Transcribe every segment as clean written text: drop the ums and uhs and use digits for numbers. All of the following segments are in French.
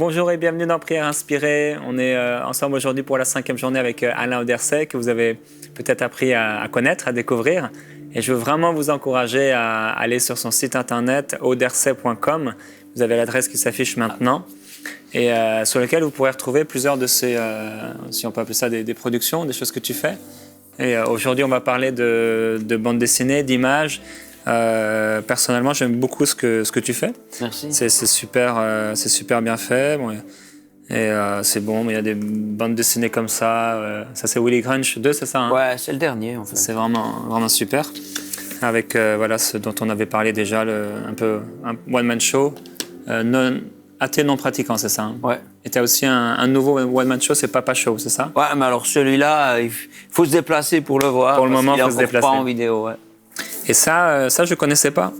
Bonjour et bienvenue dans Prière Inspirée. On est ensemble aujourd'hui pour la 5e journée avec Alain Auderset, que vous avez peut-être appris à connaître, à découvrir. Et je veux vraiment vous encourager à aller sur son site internet auderset.com. Vous avez l'adresse qui s'affiche maintenant et sur lequel vous pourrez retrouver plusieurs de ces, si on peut appeler ça des productions, des choses que tu fais. Et aujourd'hui, on va parler de bande dessinée, d'images. Personnellement, j'aime beaucoup ce que tu fais. Merci. C'est super bien fait. Bon, et c'est bon, mais il y a des bandes dessinées comme ça. Ça, c'est Willy Grunch 2, c'est ça, hein? Ouais, c'est le dernier, en fait. C'est vraiment super. Avec voilà, ce dont on avait parlé déjà, un one-man show. Athée non pratiquant, c'est ça, hein? Ouais. Et tu as aussi un nouveau one-man show, c'est Papa Show, c'est ça? Ouais, mais alors celui-là, il faut se déplacer pour le voir. Pour le moment, il faut se déplacer. Pas en vidéo, ouais. Et ça, je connaissais pas.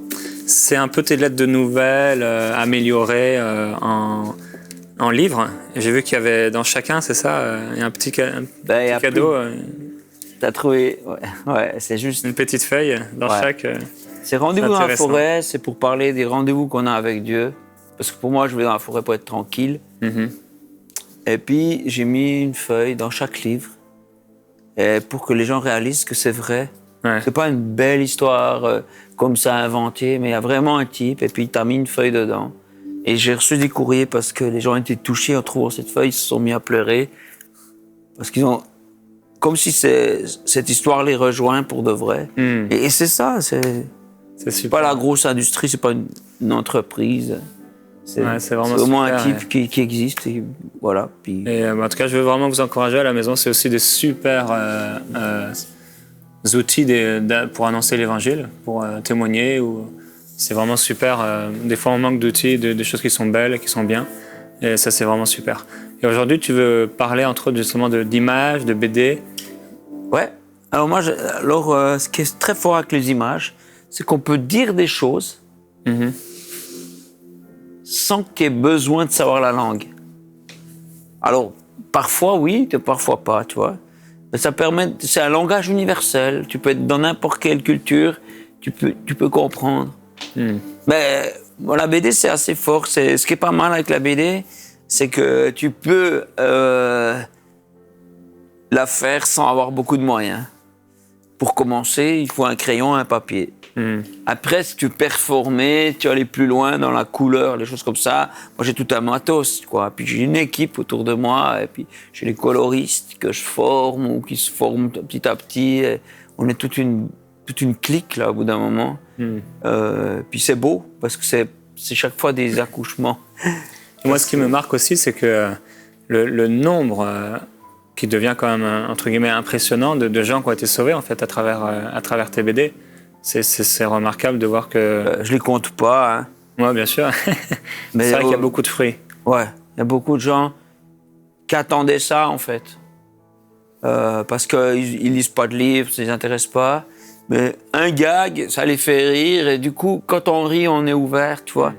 C'est un peu tes lettres de nouvelles améliorées en livres. Et j'ai vu qu'il y avait dans chacun, c'est ça, il y a un petit cadeau. T'as trouvé, ouais, c'est juste. Une petite feuille dans chaque. C'est rendez-vous dans la forêt, c'est pour parler des rendez-vous qu'on a avec Dieu. Parce que pour moi, je vais dans la forêt pour être tranquille. Mm-hmm. Et puis, j'ai mis une feuille dans chaque livre pour que les gens réalisent que c'est vrai. Ouais. C'est pas une belle histoire comme ça inventée, mais il y a vraiment un type, et puis t'as mis une feuille dedans. Et j'ai reçu des courriers parce que les gens étaient touchés en trouvant cette feuille, ils se sont mis à pleurer. Parce qu'ils ont... Comme si cette histoire les rejoint pour de vrai. Mm. Et c'est ça, c'est pas la grosse industrie, c'est pas une entreprise. C'est vraiment un type qui existe, et voilà. Puis... Et, en tout cas, je veux vraiment vous encourager à la maison, c'est aussi des super... outils pour annoncer l'évangile, pour témoigner. C'est vraiment super. Des fois, on manque d'outils, des choses qui sont belles, qui sont bien. Et ça, c'est vraiment super. Et aujourd'hui, tu veux parler, entre autres, justement, d'images, de BD. Ouais. Alors moi, ce qui est très fort avec les images, c'est qu'on peut dire des choses sans qu'il y ait besoin de savoir la langue. Alors, parfois oui, parfois pas, tu vois. Ça permet, c'est un langage universel. Tu peux être dans n'importe quelle culture, tu peux comprendre. Mais bon, la BD, c'est assez fort. Ce qui est pas mal avec la BD, c'est que tu peux la faire sans avoir beaucoup de moyens. Pour commencer, il faut un crayon, un papier. Après, si tu veux performer, tu vas aller plus loin dans la couleur, les choses comme ça. Moi, j'ai tout un matos, quoi. Puis j'ai une équipe autour de moi, et puis j'ai les coloristes que je forme ou qui se forment petit à petit. Et on est toute une clique, là, au bout d'un moment. Puis c'est beau, parce que c'est chaque fois des accouchements. Moi, ce qui me marque aussi, c'est que le nombre qui devient quand même, entre guillemets, impressionnant de gens qui ont été sauvés, en fait, à travers tes BD. C'est remarquable de voir que... je les compte pas, hein. Ouais, bien sûr. Mais c'est vrai qu'il y a beaucoup de fruits. Ouais, il y a beaucoup de gens qui attendaient ça, en fait. Parce qu'ils lisent pas de livres, ça les intéresse pas. Mais un gag, ça les fait rire. Et du coup, quand on rit, on est ouvert, tu vois.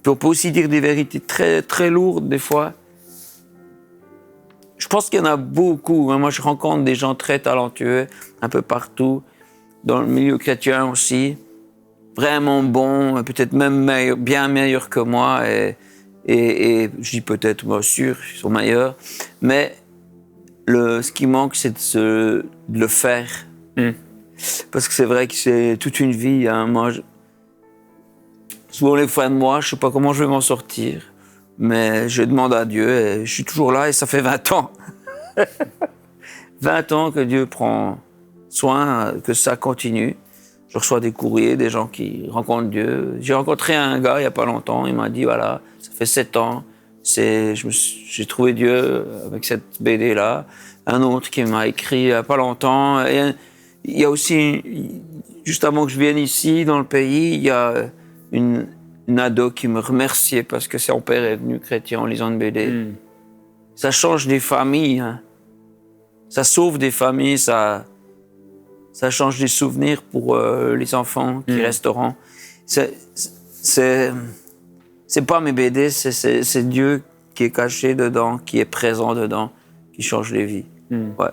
Puis on peut aussi dire des vérités très, très lourdes, des fois. Je pense qu'il y en a beaucoup. Moi, je rencontre des gens très talentueux, un peu partout. Dans le milieu chrétien aussi, vraiment bon, peut-être même bien meilleur que moi, et je dis peut-être, moi sûr, ils sont meilleurs, mais ce qui manque, c'est de le faire. Parce que c'est vrai que c'est toute une vie, hein. Moi, souvent les fins de mois, je sais pas comment je vais m'en sortir, mais je demande à Dieu, et je suis toujours là, et ça fait 20 ans. 20 ans que Dieu prend soin, que ça continue. Je reçois des courriers, des gens qui rencontrent Dieu. J'ai rencontré un gars il n'y a pas longtemps, il m'a dit, voilà, ça fait 7 ans, j'ai trouvé Dieu avec cette BD-là. Un autre qui m'a écrit il n'y a pas longtemps. Et il y a aussi, juste avant que je vienne ici, dans le pays, il y a une ado qui me remerciait parce que son père est venu chrétien en lisant une BD. Ça change des familles, hein. Ça sauve des familles, ça change des souvenirs pour les enfants qui resteront. C'est pas mes BD, c'est Dieu qui est caché dedans, qui est présent dedans, qui change les vies. Ouais.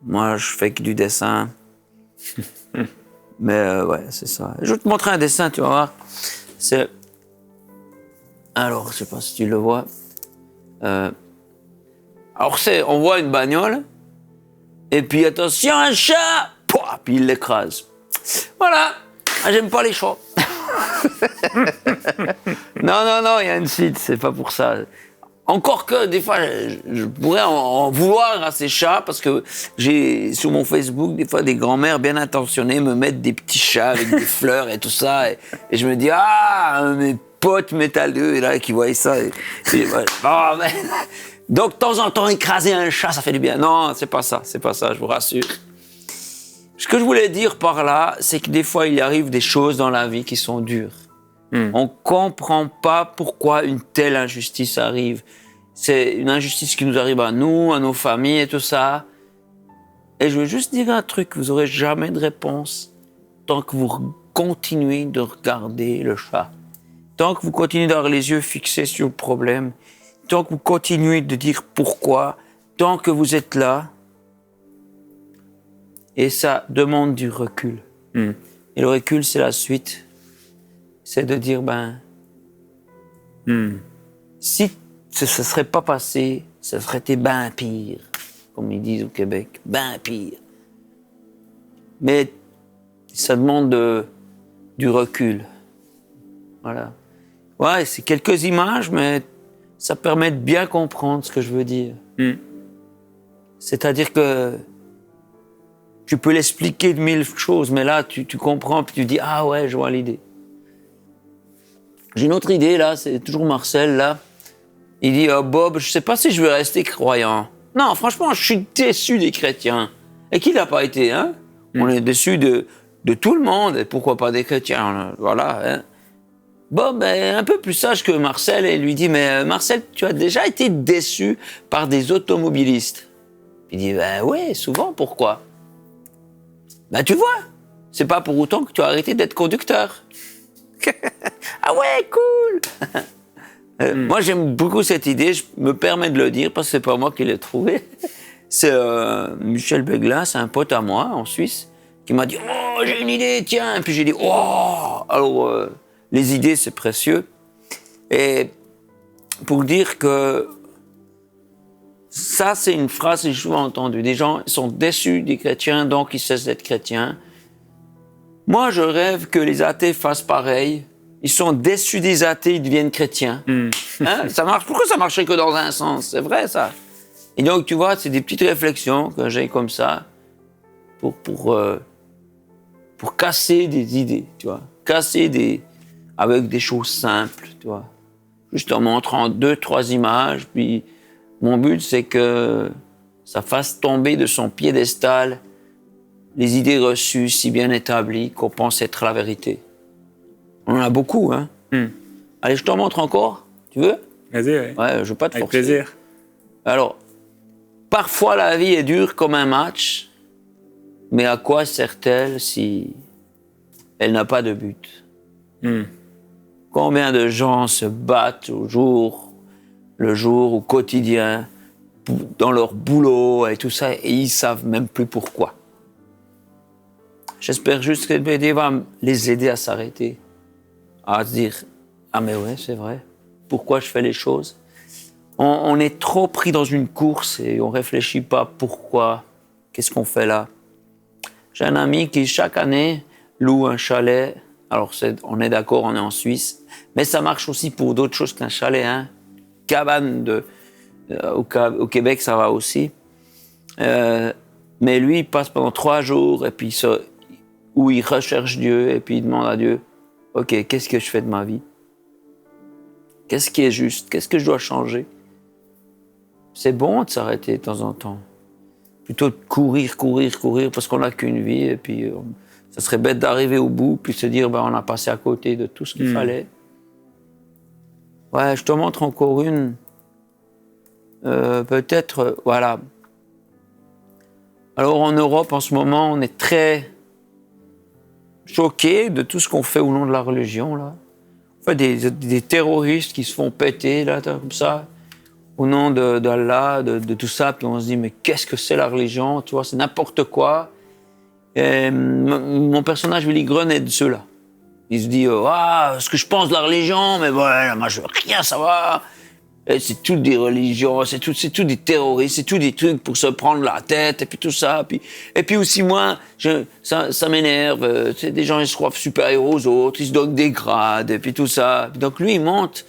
Moi, je fais que du dessin. Mais ouais, c'est ça. Je vais te montrer un dessin, tu vas voir. Alors, je sais pas si tu le vois. Alors on voit une bagnole, et puis attention, un chat, pouah, puis il l'écrase. Voilà, j'aime pas les chats. Non, il y a une suite, c'est pas pour ça. Encore que des fois, je pourrais en vouloir à ces chats, parce que j'ai sur mon Facebook, des fois, des grands-mères bien intentionnées me mettent des petits chats avec des fleurs et tout ça, et je me dis, mes potes métalleux, là, qui voient ça. Donc, de temps en temps, écraser un chat, ça fait du bien. Non, c'est pas ça, je vous rassure. Ce que je voulais dire par là, c'est que des fois, il arrive des choses dans la vie qui sont dures. On comprend pas pourquoi une telle injustice arrive. C'est une injustice qui nous arrive à nous, à nos familles et tout ça. Et je veux juste dire un truc, vous aurez jamais de réponse tant que vous continuez de regarder le chat. Tant que vous continuez d'avoir les yeux fixés sur le problème, tant que vous continuez de dire pourquoi, tant que vous êtes là, et ça demande du recul. Et le recul, c'est la suite. C'est de dire, si ça ne serait pas passé, ça serait été ben pire, comme ils disent au Québec, ben pire. Mais ça demande du recul. Voilà. Ouais, c'est quelques images, mais ça permet de bien comprendre ce que je veux dire. C'est-à-dire que tu peux l'expliquer de mille choses, mais là, tu comprends, puis tu dis, ah ouais, je vois l'idée. J'ai une autre idée, là, c'est toujours Marcel, là. Il dit, Bob, je sais pas si je vais rester croyant. Non, franchement, je suis déçu des chrétiens. Et qui l'a pas été, hein? On est déçu de tout le monde, et pourquoi pas des chrétiens, voilà, hein? Bob est un peu plus sage que Marcel, et lui dit, mais Marcel, tu as déjà été déçu par des automobilistes? Il dit, oui, souvent, pourquoi? Tu vois, c'est pas pour autant que tu as arrêté d'être conducteur. Ah ouais, cool. Moi, j'aime beaucoup cette idée. Je me permets de le dire parce que c'est pas moi qui l'ai trouvé. C'est Michel Beglin, c'est un pote à moi en Suisse, qui m'a dit « Oh, j'ai une idée, tiens !» Et puis j'ai dit « Oh !» Alors, les idées, c'est précieux. Et pour dire que ça, c'est une phrase que j'ai souvent entendue. Des gens sont déçus des chrétiens, donc ils cessent d'être chrétiens. Moi, je rêve que les athées fassent pareil. Ils sont déçus des athées, ils deviennent chrétiens. Hein? Ça marche. Pourquoi ça marcherait que dans un sens? C'est vrai, ça. Et donc, tu vois, c'est des petites réflexions que j'ai comme ça pour casser des idées, tu vois. Avec des choses simples, tu vois. Juste en montrant 2-3 images, puis mon but, c'est que ça fasse tomber de son piédestal les idées reçues si bien établies qu'on pense être la vérité. On en a beaucoup, hein. Allez, je t'en montre encore. Tu veux? Vas-y, oui. Ouais, je veux pas te forcer. Avec plaisir. Alors, parfois la vie est dure comme un match, mais à quoi sert-elle si elle n'a pas de but? Combien de gens se battent le jour, au quotidien, dans leur boulot et tout ça, et ils savent même plus pourquoi. J'espère juste que BD va les aider à s'arrêter, à se dire « Ah mais ouais, c'est vrai, pourquoi je fais les choses ?» On est trop pris dans une course et on réfléchit pas pourquoi, qu'est-ce qu'on fait là. J'ai un ami qui, chaque année, loue un chalet. Alors, on est d'accord, on est en Suisse, mais ça marche aussi pour d'autres choses qu'un chalet, hein. Cabane au Québec, ça va aussi. Mais lui, il passe pendant 3 jours et puis où il recherche Dieu et puis il demande à Dieu, « Ok, qu'est-ce que je fais de ma vie? Qu'est-ce qui est juste? Qu'est-ce que je dois changer? » C'est bon de s'arrêter de temps en temps. Plutôt de courir, parce qu'on n'a qu'une vie et puis ça serait bête d'arriver au bout puis de se dire, on a passé à côté de tout ce qu'il fallait. Ouais, je te montre encore une. Peut-être, voilà. Alors en Europe, en ce moment, on est très choqués de tout ce qu'on fait au nom de la religion, là. On fait des terroristes qui se font péter, là, comme ça, au nom d'Allah, de tout ça, puis on se dit, mais qu'est-ce que c'est la religion? Tu vois, c'est n'importe quoi. Et mon personnage, Willy Grun, est de ceux-là. Il se dit, ce que je pense de la religion, mais voilà, moi, je veux rien savoir. Et c'est tout des religions, c'est tout des terroristes, c'est tout des trucs pour se prendre la tête, et puis tout ça. Et puis aussi, moi, ça m'énerve. Tu sais, des gens, ils se croient supérieurs aux autres, ils se donnent des grades, et puis tout ça. Donc lui, il monte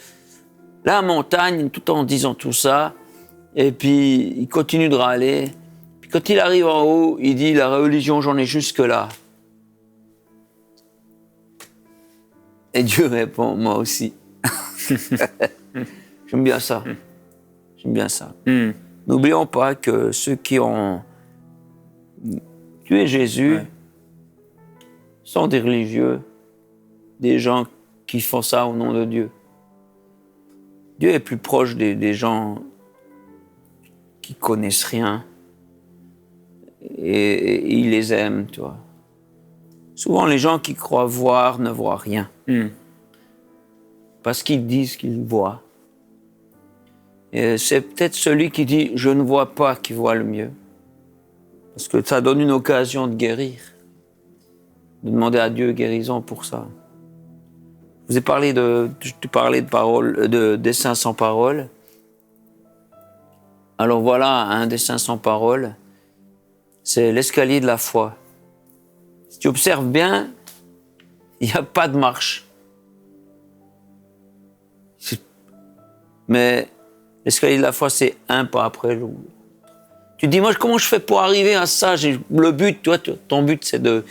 la montagne tout en disant tout ça, et puis il continue de râler. Puis quand il arrive en haut, il dit, la religion, j'en ai jusque là. Et Dieu répond, moi aussi. J'aime bien ça. J'aime bien ça. N'oublions pas que ceux qui ont tué Jésus sont des religieux, des gens qui font ça au nom de Dieu. Dieu est plus proche des gens qui connaissent rien et il les aime, tu vois. Souvent, les gens qui croient voir ne voient rien. Parce qu'ils disent qu'ils voient. Et c'est peut-être celui qui dit « je ne vois pas » qui voit le mieux. Parce que ça donne une occasion de guérir. De demander à Dieu guérison pour ça. Je parlais de paroles, de dessins sans parole. Alors voilà, un dessin sans parole, c'est l'escalier de la foi. Si tu observes bien, il n'y a pas de marche. Mais l'escalier de la foi, c'est un pas après l'autre. Tu te dis, moi, comment je fais pour arriver à ça? Le but, toi, ton but, c'est de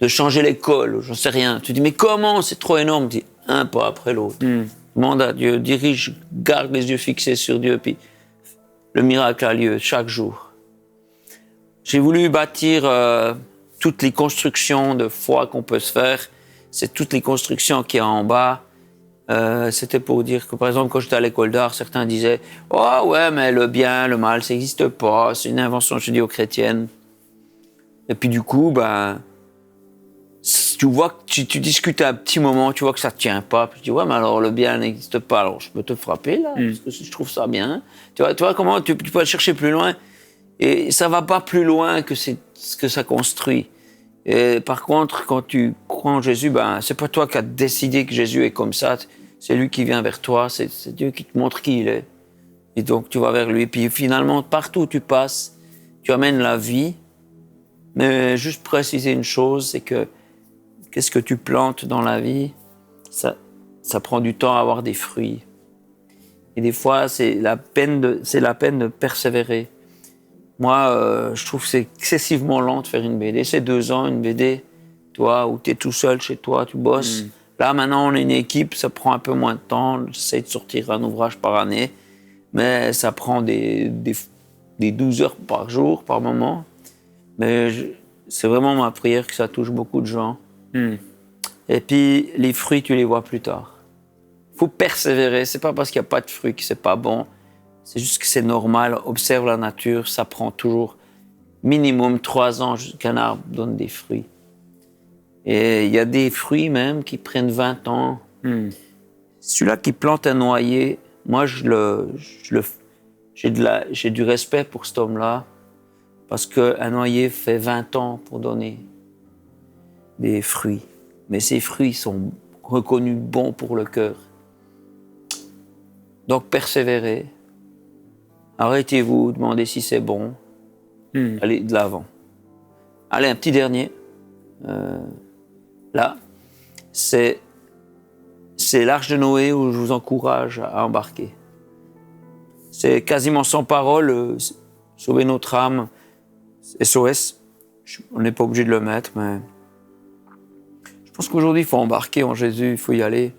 changer l'école, j'en sais rien. Tu te dis, mais comment? C'est trop énorme. Tu dis, un pas après l'autre. Demande à Dieu, dirige, garde les yeux fixés sur Dieu, puis le miracle a lieu chaque jour. J'ai voulu bâtir toutes les constructions de foi qu'on peut se faire. C'est toutes les constructions qu'il y a en bas. C'était pour dire que, par exemple, quand j'étais à l'école d'art, certains disaient « Oh ouais, mais le bien, le mal, ça n'existe pas, c'est une invention judéo-chrétienne. » Et puis du coup, tu vois que tu discutes un petit moment, tu vois que ça ne tient pas. Puis tu dis « Ouais, mais alors le bien n'existe pas, alors je peux te frapper là, parce que je trouve ça bien. » Tu vois comment tu peux aller chercher plus loin. Et ça ne va pas plus loin que ce que ça construit. Et par contre, quand tu crois en Jésus, c'est pas toi qui as décidé que Jésus est comme ça. C'est lui qui vient vers toi. C'est Dieu qui te montre qui il est. Et donc, tu vas vers lui. Puis finalement, partout où tu passes, tu amènes la vie. Mais juste préciser une chose, c'est que qu'est-ce que tu plantes dans la vie, ça prend du temps à avoir des fruits. Et des fois, c'est la peine de persévérer. Moi, je trouve que c'est excessivement lent de faire une BD. C'est 2 ans, une BD, toi, où tu es tout seul chez toi, tu bosses. Là, maintenant, on est une équipe, ça prend un peu moins de temps. J'essaie de sortir un ouvrage par année, mais ça prend des 12 heures par jour, par moment. Mais c'est vraiment ma prière que ça touche beaucoup de gens. Et puis, les fruits, tu les vois plus tard. Il faut persévérer. C'est pas parce qu'il n'y a pas de fruits que c'est pas bon. C'est juste que c'est normal. Observe la nature, ça prend toujours minimum 3 ans qu'un arbre donne des fruits. Et il y a des fruits même qui prennent 20 ans. Celui-là qui plante un noyer, moi, j'ai du respect pour cet homme-là parce qu'un noyer fait 20 ans pour donner des fruits. Mais ces fruits sont reconnus bons pour le cœur. Donc, persévérez. Arrêtez-vous, demandez si c'est bon. Allez de l'avant. Allez, un petit dernier. Là, c'est l'Arche de Noé où je vous encourage à embarquer. C'est quasiment sans parole, sauver notre âme, SOS. On n'est pas obligé de le mettre, mais je pense qu'aujourd'hui, il faut embarquer en Jésus, il faut y aller.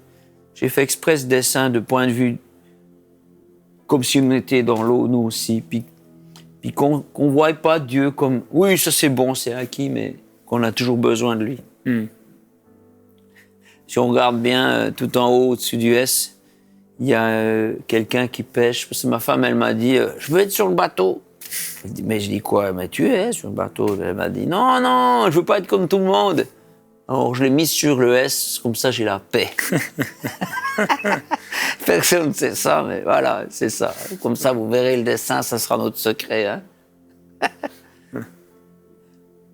J'ai fait exprès ce dessin de point de vue comme si on était dans l'eau, nous aussi, puis qu'on ne voie pas Dieu comme « oui, ça c'est bon, c'est acquis », mais qu'on a toujours besoin de lui. Si on regarde bien tout en haut, au-dessus du S, il y a quelqu'un qui pêche. Parce que ma femme, elle m'a dit « je veux être sur le bateau ». Mais je dis quoi? Mais tu es sur le bateau. Elle m'a dit « non, non, je veux pas être comme tout le monde ». Alors je l'ai mis sur le S, comme ça j'ai la paix. Personne ne sait ça, mais voilà, c'est ça. Comme ça, vous verrez le dessin, ça sera notre secret. Hein.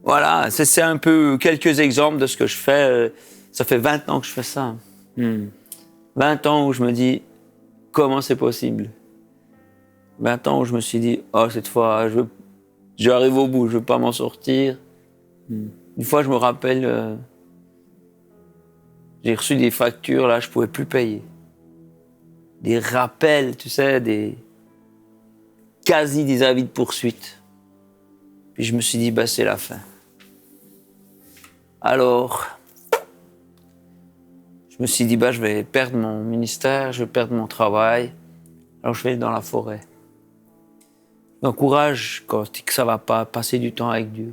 Voilà, c'est un peu quelques exemples de ce que je fais. Ça fait 20 ans que je fais ça. 20 ans où je me dis, comment c'est possible? 20 ans où je me suis dit, oh, cette fois, j'arrive au bout, je ne veux pas m'en sortir. Une fois, je me rappelle, j'ai reçu des factures, là, je ne pouvais plus payer. Des rappels, tu sais, quasi des avis de poursuite. Puis je me suis dit, bah, c'est la fin. Alors, je me suis dit, bah, je vais perdre mon ministère, je vais perdre mon travail. Alors, je vais aller dans la forêt. J'encourage, quand que ça va pas, passer du temps avec Dieu.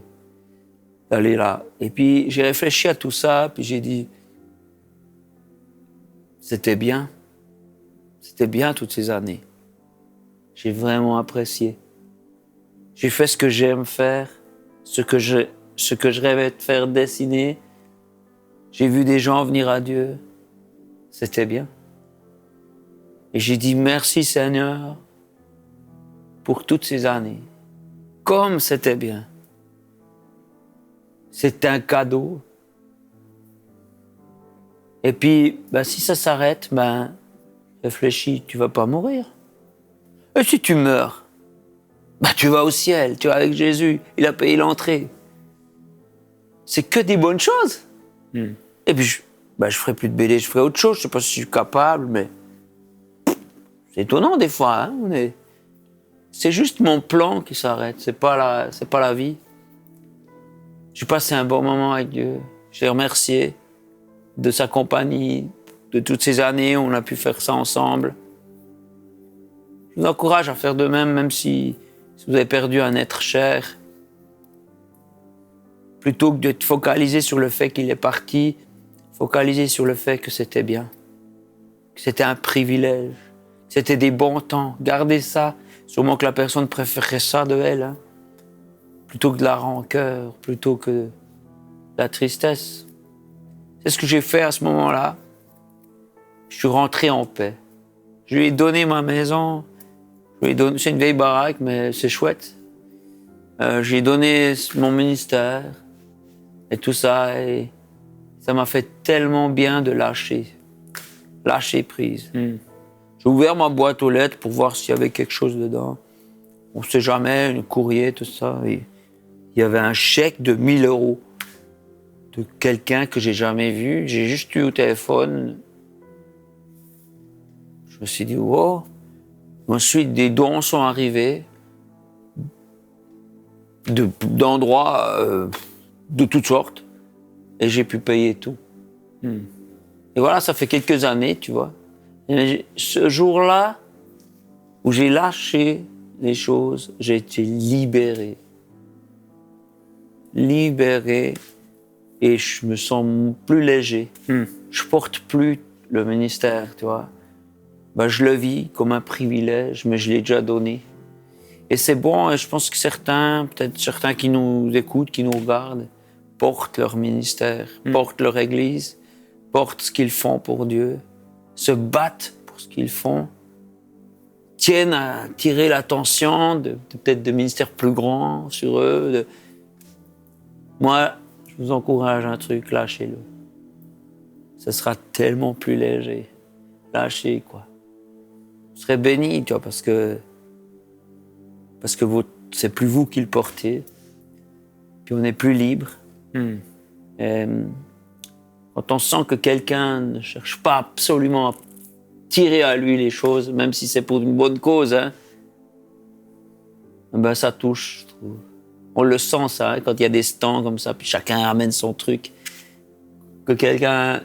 D'aller là. Et puis, j'ai réfléchi à tout ça, puis j'ai dit, c'était bien. C'était bien toutes ces années. J'ai vraiment apprécié. J'ai fait ce que j'aime faire, ce que je rêvais de faire dessiner. J'ai vu des gens venir à Dieu. C'était bien. Et j'ai dit merci Seigneur pour toutes ces années. Comme c'était bien. C'était un cadeau. Et puis, si ça s'arrête, réfléchis, tu vas pas mourir. Et si tu meurs, tu vas au ciel, tu vas avec Jésus, il a payé l'entrée. C'est que des bonnes choses. Et puis, je ferai plus de BD, je ferai autre chose, je sais pas si je suis capable, mais c'est étonnant des fois. Hein, c'est juste mon plan qui s'arrête, c'est pas la vie. J'ai passé un bon moment avec Dieu, je l'ai remercié de sa compagnie, de toutes ces années où on a pu faire ça ensemble. Je vous encourage à faire de même, même si vous avez perdu un être cher. Plutôt que de te focaliser sur le fait qu'il est parti, focaliser sur le fait que c'était bien, que c'était un privilège, que c'était des bons temps. Gardez ça. Sûrement que la personne préférerait ça de elle, hein, plutôt que de la rancœur, plutôt que de la tristesse. C'est ce que j'ai fait à ce moment-là. Je suis rentré en paix. Je lui ai donné ma maison. C'est une vieille baraque, mais c'est chouette. Je lui ai donné mon ministère et tout ça. Et ça m'a fait tellement bien de lâcher prise. J'ai ouvert ma boîte aux lettres pour voir s'il y avait quelque chose dedans. On ne sait jamais, un courrier, tout ça. Et il y avait un chèque de 1 000 € de quelqu'un que j'ai jamais vu. J'ai juste eu au téléphone. Je me suis dit, wow. Ensuite, des dons sont arrivés d'endroits de toutes sortes. Et j'ai pu payer tout. Et voilà, ça fait quelques années, tu vois. Et ce jour-là, où j'ai lâché les choses, j'ai été libéré. Libéré. Et je me sens plus léger. Je porte plus le ministère, tu vois. Je le vis comme un privilège, mais je l'ai déjà donné. Et c'est bon, et je pense que peut-être certains qui nous écoutent, qui nous regardent, portent leur ministère, portent leur église, portent ce qu'ils font pour Dieu, se battent pour ce qu'ils font, tiennent à tirer l'attention peut-être de ministères plus grands sur eux. Moi, je vous encourage un truc, lâchez-le. Ce sera tellement plus léger. Lâchez, quoi. Vous serez bénis, tu vois, parce que c'est plus vous qui le portez. Puis on est plus libre. Et, quand on sent que quelqu'un ne cherche pas absolument à tirer à lui les choses, même si c'est pour une bonne cause, hein, ça touche, je trouve. On le sent, ça, hein, quand il y a des stands comme ça, puis chacun ramène son truc. Que quelqu'un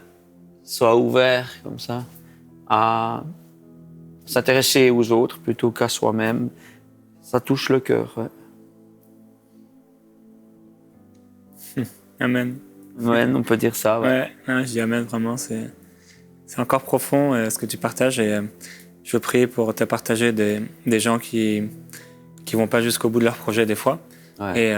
soit ouvert comme ça à s'intéresser aux autres plutôt qu'à soi-même, ça touche le cœur. Ouais. Amen. Ouais, on peut dire ça. Ouais, je dis amen, vraiment. C'est encore profond ce que tu partages. Et je veux prier pour te partager des gens qui vont pas jusqu'au bout de leur projet des fois. Ouais. Et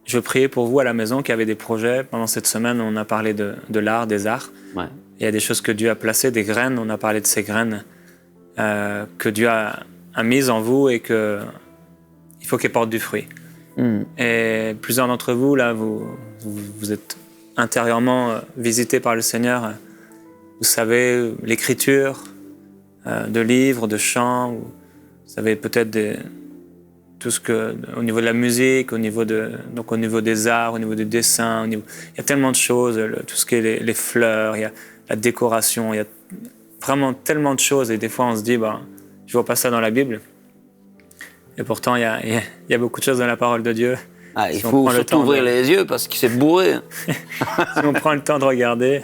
je veux prier pour vous à la maison qui avez des projets. Pendant cette semaine, on a parlé de l'art, des arts. Ouais. Il y a des choses que Dieu a placées, des graines. On a parlé de ces graines que Dieu a mises en vous et qu'il faut qu'elles portent du fruit. Et plusieurs d'entre vous, là, vous êtes intérieurement visités par le Seigneur. Vous savez l'écriture de livres, de chants, Vous avez peut-être tout ce que, au niveau de la musique, au niveau des arts, au niveau du dessin, il y a tellement de choses, tout ce qui est les fleurs, il y a la décoration, il y a vraiment tellement de choses. Et des fois, on se dit, je vois pas ça dans la Bible. Et pourtant, il y a beaucoup de choses dans la parole de Dieu. Ah, il faut surtout ouvrir les yeux parce qu'il s'est bourré. Si on prend le temps de regarder,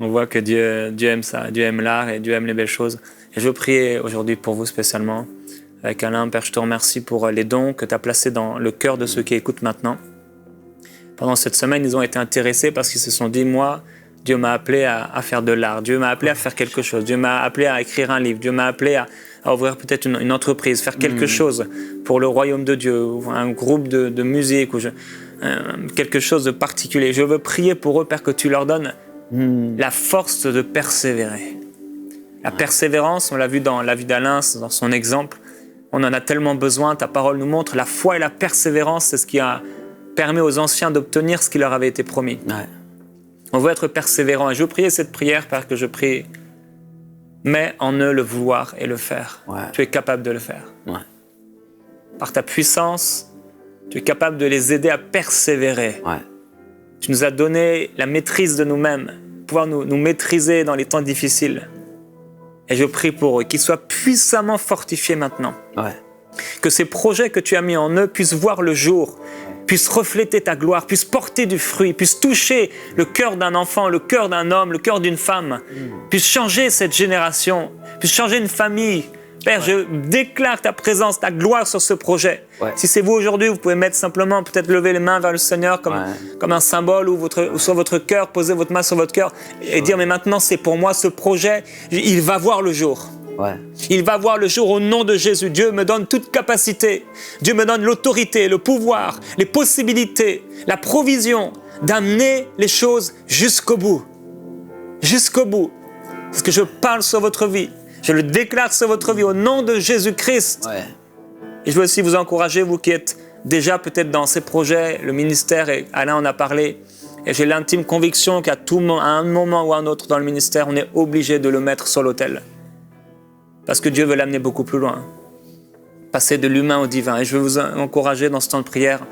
on voit que Dieu aime ça. Dieu aime l'art et Dieu aime les belles choses. Et je veux prier aujourd'hui pour vous spécialement. Avec Alain, Père, je te remercie pour les dons que tu as placés dans le cœur de ceux qui écoutent maintenant. Pendant cette semaine, ils ont été intéressés parce qu'ils se sont dit, moi, Dieu m'a appelé à faire de l'art. Dieu m'a appelé à faire quelque chose. Dieu m'a appelé à écrire un livre. Dieu m'a appelé à ouvrir peut-être une entreprise, faire quelque chose pour le royaume de Dieu, ou un groupe de musique, ou quelque chose de particulier. Je veux prier pour eux, Père, que tu leur donnes la force de persévérer. La persévérance, on l'a vu dans la vie d'Alain, dans son exemple, on en a tellement besoin. Ta parole nous montre la foi et la persévérance, c'est ce qui a permis aux anciens d'obtenir ce qui leur avait été promis. Ouais. On veut être persévérant. Et je veux prier cette prière, Père, que je prie. Mets en eux le vouloir et le faire. Ouais. Tu es capable de le faire. Ouais. Par ta puissance, tu es capable de les aider à persévérer. Ouais. Tu nous as donné la maîtrise de nous-mêmes, pouvoir nous maîtriser dans les temps difficiles. Et je prie pour eux, qu'ils soient puissamment fortifiés maintenant. Ouais. Que ces projets que tu as mis en eux puissent voir le jour, puissent refléter ta gloire, puissent porter du fruit, puissent toucher le cœur d'un enfant, le cœur d'un homme, le cœur d'une femme, puissent changer cette génération, puissent changer une famille. Père, je déclare ta présence, ta gloire sur ce projet. Ouais. Si c'est vous aujourd'hui, vous pouvez mettre simplement, peut-être lever les mains vers le Seigneur comme un symbole, ou sur votre cœur, poser votre main sur votre cœur et dire, mais maintenant c'est pour moi ce projet, il va voir le jour. Ouais. Il va voir le jour au nom de Jésus. Dieu me donne toute capacité. Dieu me donne l'autorité, le pouvoir, les possibilités, la provision d'amener les choses jusqu'au bout. Jusqu'au bout. Parce que je parle sur votre vie. Je le déclare sur votre vie au nom de Jésus-Christ. Ouais. Et je veux aussi vous encourager, vous qui êtes déjà peut-être dans ces projets, le ministère, et Alain en a parlé. Et j'ai l'intime conviction qu'à un moment ou à un autre dans le ministère, on est obligé de le mettre sur l'autel. Parce que Dieu veut l'amener beaucoup plus loin. Passer de l'humain au divin. Et je veux vous encourager dans ce temps de prière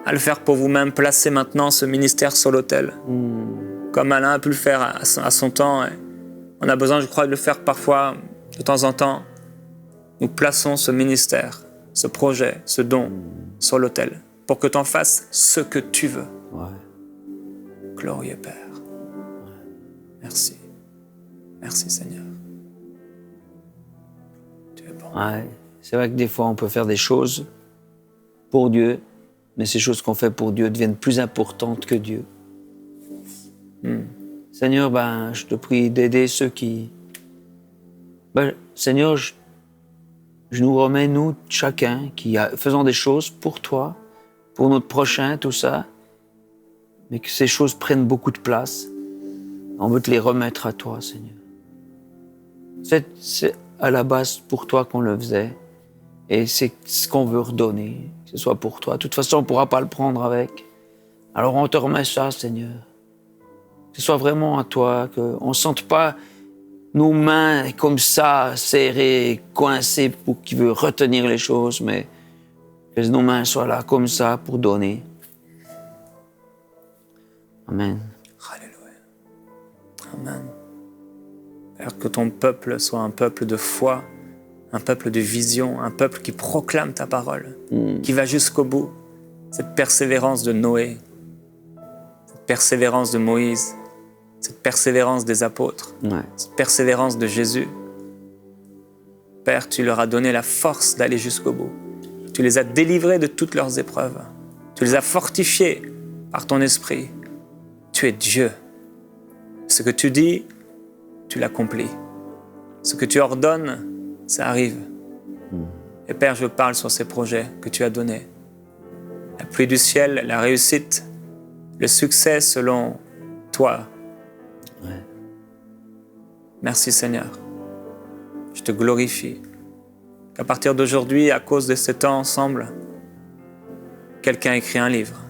à le faire pour vous-même. Placer maintenant ce ministère sur l'autel. Comme Alain a pu le faire à son temps. On a besoin, je crois, de le faire parfois, de temps en temps. Nous plaçons ce ministère, ce projet, ce don sur l'autel pour que tu en fasses ce que tu veux. Ouais. Glorieux Père. Merci. Merci Seigneur. Ouais. C'est vrai que des fois, on peut faire des choses pour Dieu, mais ces choses qu'on fait pour Dieu deviennent plus importantes que Dieu. Seigneur, je te prie d'aider ceux qui... Seigneur, je nous remets, nous, chacun, faisons des choses pour toi, pour notre prochain, tout ça, mais que ces choses prennent beaucoup de place. On veut te les remettre à toi, Seigneur. C'est à la base pour toi qu'on le faisait, et c'est ce qu'on veut redonner, que ce soit pour toi. De toute façon, on ne pourra pas le prendre avec. Alors on te remet ça, Seigneur. Que ce soit vraiment à toi, qu'on ne sente pas nos mains comme ça, serrées, coincées, pour qui veut retenir les choses, mais que nos mains soient là comme ça pour donner. Amen. Alléluia. Amen. Père, que ton peuple soit un peuple de foi, un peuple de vision, un peuple qui proclame ta parole, qui va jusqu'au bout. Cette persévérance de Noé, cette persévérance de Moïse, cette persévérance des apôtres, cette persévérance de Jésus. Père, tu leur as donné la force d'aller jusqu'au bout. Tu les as délivrés de toutes leurs épreuves. Tu les as fortifiés par ton esprit. Tu es Dieu. Ce que tu dis, tu l'accomplis. Ce que tu ordonnes, ça arrive. Et Père, je parle sur ces projets que tu as donnés. La pluie du ciel, la réussite, le succès selon toi. Merci Seigneur. Je te glorifie. Qu'à partir d'aujourd'hui, à cause de ce temps ensemble, quelqu'un écrit un livre.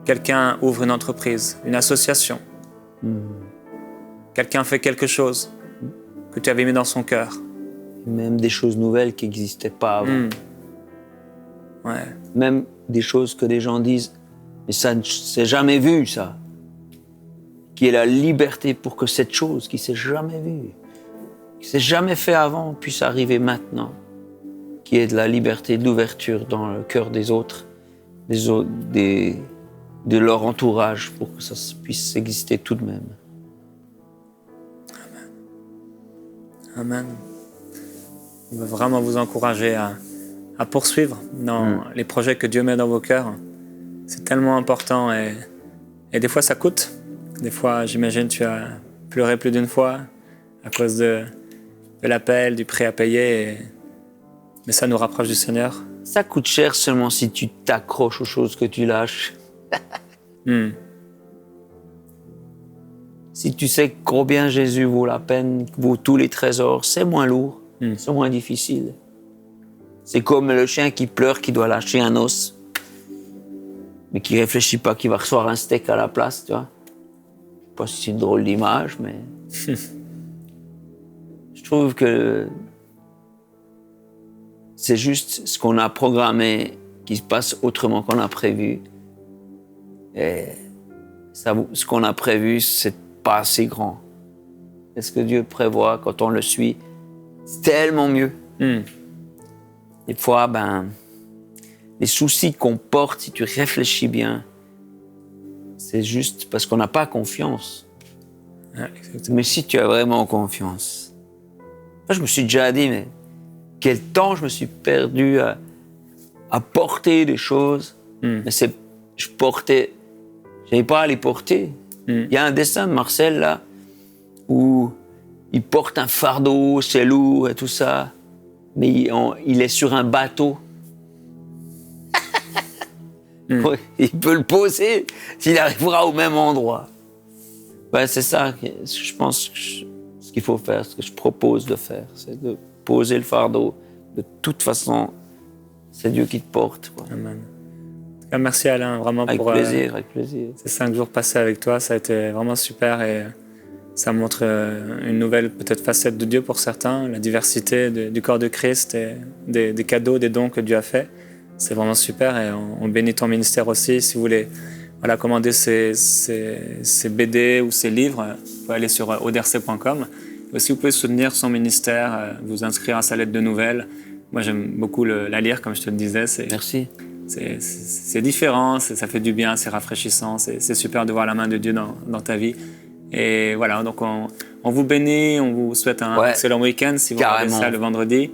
Quelqu'un ouvre une entreprise, une association. Quelqu'un fait quelque chose que tu avais mis dans son cœur. même des choses nouvelles qui n'existaient pas avant. Ouais. Même des choses que les gens disent, mais ça ne s'est jamais vu, ça. Qui est la liberté pour que cette chose qui ne s'est jamais vue, qui ne s'est jamais fait avant, puisse arriver maintenant. Qui est de la liberté, de l'ouverture dans le cœur des autres, de leur entourage, pour que ça puisse exister tout de même. Amen. On veut vraiment vous encourager à poursuivre dans les projets que Dieu met dans vos cœurs. C'est tellement important et des fois ça coûte. Des fois, j'imagine, tu as pleuré plus d'une fois à cause de l'appel, du prix à payer. Mais ça nous rapproche du Seigneur. Ça coûte cher seulement si tu t'accroches aux choses que tu lâches. Si tu sais combien Jésus vaut la peine, vaut tous les trésors, c'est moins lourd, c'est moins difficile. C'est comme le chien qui pleure, qui doit lâcher un os, mais qui réfléchit pas qu'il va recevoir un steak à la place, tu vois. Je sais pas si c'est une drôle d'image, mais je trouve que c'est juste ce qu'on a programmé qui se passe autrement qu'on a prévu. Et ça, ce qu'on a prévu, c'est pas assez grand. Et ce que Dieu prévoit quand on le suit, c'est tellement mieux. Des fois, les soucis qu'on porte, si tu réfléchis bien, c'est juste parce qu'on n'a pas confiance. Ouais, exactement. Mais si tu as vraiment confiance. Moi, je me suis déjà dit, mais quel temps je me suis perdu à porter des choses. Mais j'avais pas à les porter. Il y a un dessin de Marcel, là, où il porte un fardeau, c'est lourd et tout ça, mais il est sur un bateau. Ouais, il peut le poser s'il arrivera au même endroit. Ouais, c'est ça, je pense, ce qu'il faut faire, ce que je propose de faire, c'est de poser le fardeau. De toute façon, c'est Dieu qui te porte, quoi. Amen. En tout cas, merci Alain, vraiment Avec pour plaisir, avec plaisir. ces 5 jours passés avec toi. Ça a été vraiment super et ça montre une nouvelle peut-être facette de Dieu pour certains, la diversité du corps de Christ et des cadeaux, des dons que Dieu a fait. C'est vraiment super et on bénit ton ministère aussi. Si vous voulez commander ces BD ou ces livres, vous pouvez aller sur oderc.com. Aussi, vous pouvez soutenir son ministère, vous inscrire à sa lettre de nouvelles. Moi, j'aime beaucoup la lire, comme je te le disais. Merci. C'est différent, ça fait du bien, c'est rafraîchissant. C'est super de voir la main de Dieu dans ta vie. Et voilà, donc on vous bénit, on vous souhaite un excellent week-end si vous regardez ça le vendredi.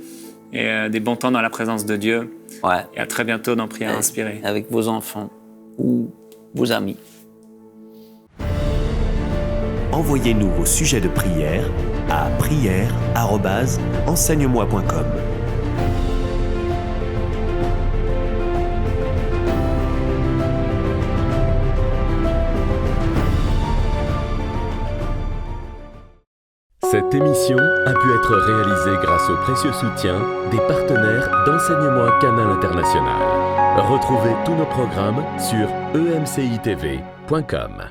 Et des bons temps dans la présence de Dieu. Ouais. Et à très bientôt dans Prière Inspirée. Avec vos enfants ou vos amis. Envoyez-nous vos sujets de prière à prière@enseigne-moi.com. Cette émission a pu être réalisée grâce au précieux soutien des partenaires d'Enseigne-moi Canal International. Retrouvez tous nos programmes sur emcitv.com.